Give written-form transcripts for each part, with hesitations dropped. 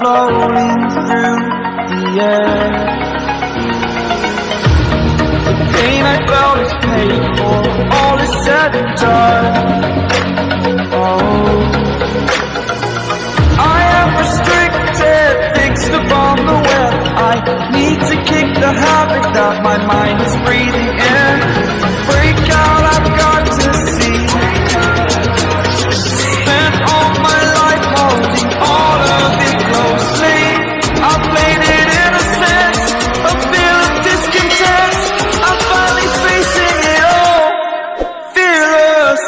floating through the air. The pain I felt is paid for, all is said and done. Oh, I am restricted, fixed upon the web. I need to kick the habit that my mind is breathing in. Break out, I've got to see. Spent all my life holding all of it closely. I played it in a sense, a feel of discontent. I'm finally facing it all, fearless.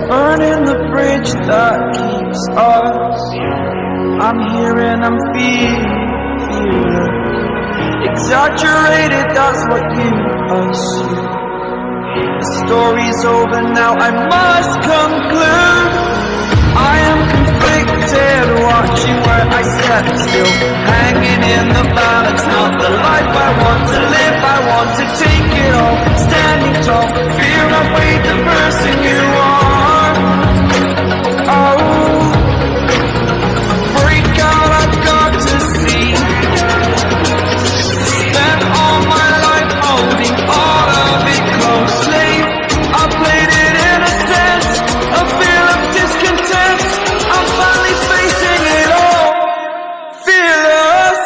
Burning the bridge that keeps us. I'm here and I'm feeling exaggerated, that's what you assume. The story's over now, I must conclude. I am conflicted, watching where I step still, hanging in the balance, not the life I want to live. I want to take it all, standing tall, fear I've weighed the person you are. Oh, break out, I've got to see. Spent all my life holding all of it closely. I played it in a sense, a feel of discontent. I'm finally facing it all, fearless.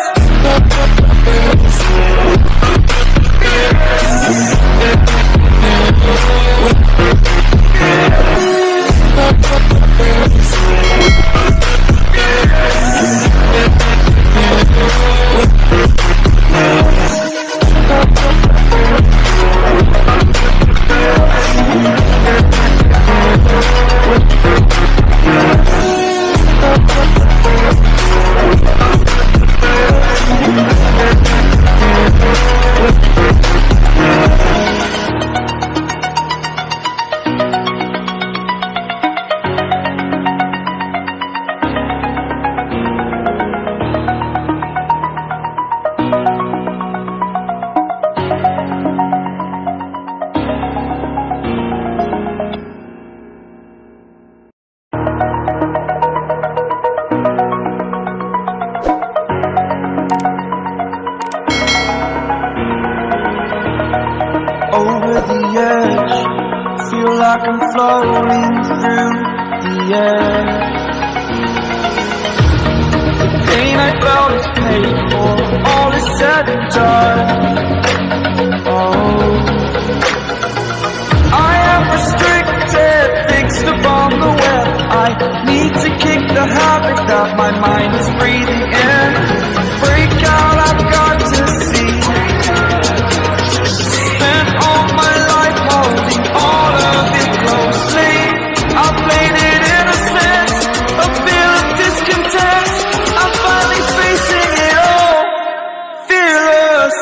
Over the edge, feel like I'm floating through the air. The pain I felt is paid for, all is said and done. Oh, I am restricted, fixed upon the web. I need to kick the habit that my mind is breathing in. Break out, I've got to see. Spent all my life holding all of it closely. I played it in a sense, a feel of discontent. I'm finally facing it all, fearless.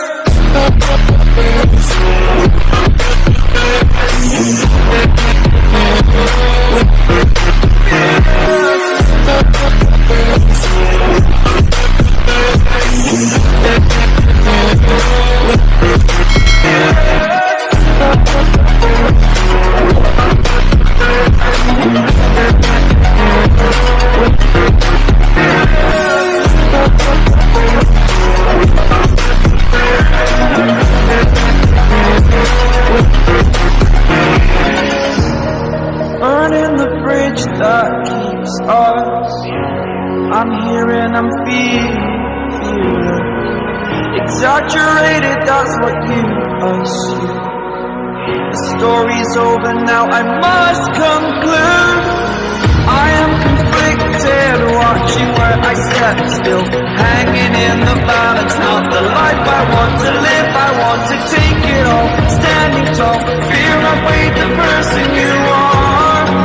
Burning the bridge that keeps us. I'm here and I'm feeling exaggerated, that's what you assume. The story's over now, I must conclude. I am conflicted, watching where I step still, hanging in the balance, not the life I want to live. I want to take it all, standing tall, fear I've weighed the person you are.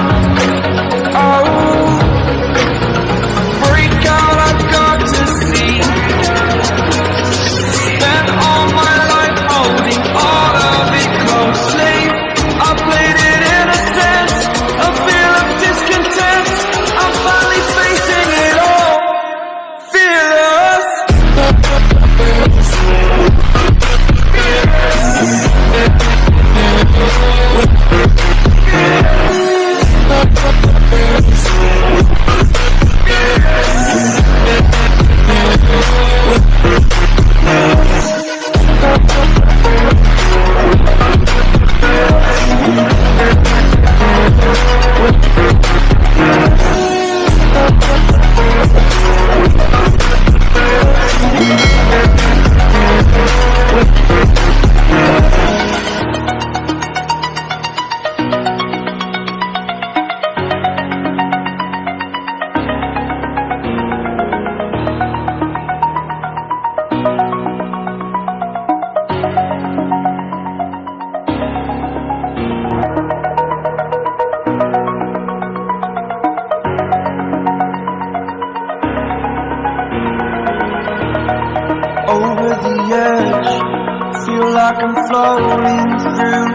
feel like I'm floating through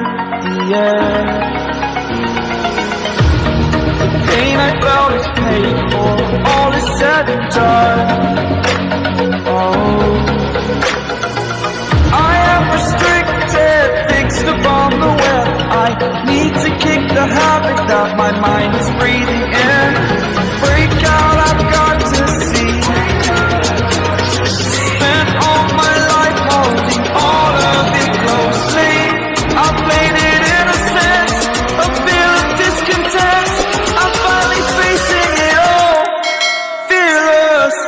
the air. The pain I felt is paid for, all is said and done. Oh, I am restricted, fixed upon the web. I need to kick the habit that my mind is breathing in. Break out, I've got to see. Spent all my life holding all of it closely. I played it in a sense, a feel of discontent. I'm finally facing it all, fearless.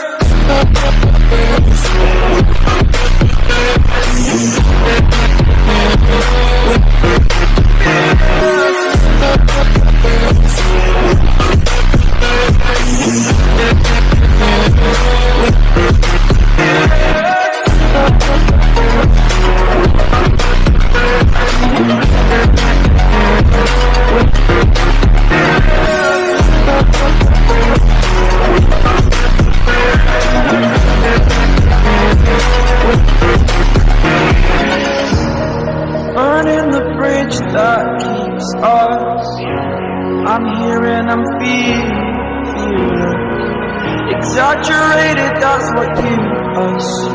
Burning the bridge that keeps us. I'm here and I'm feeling. Exaggerated, that's what you assume.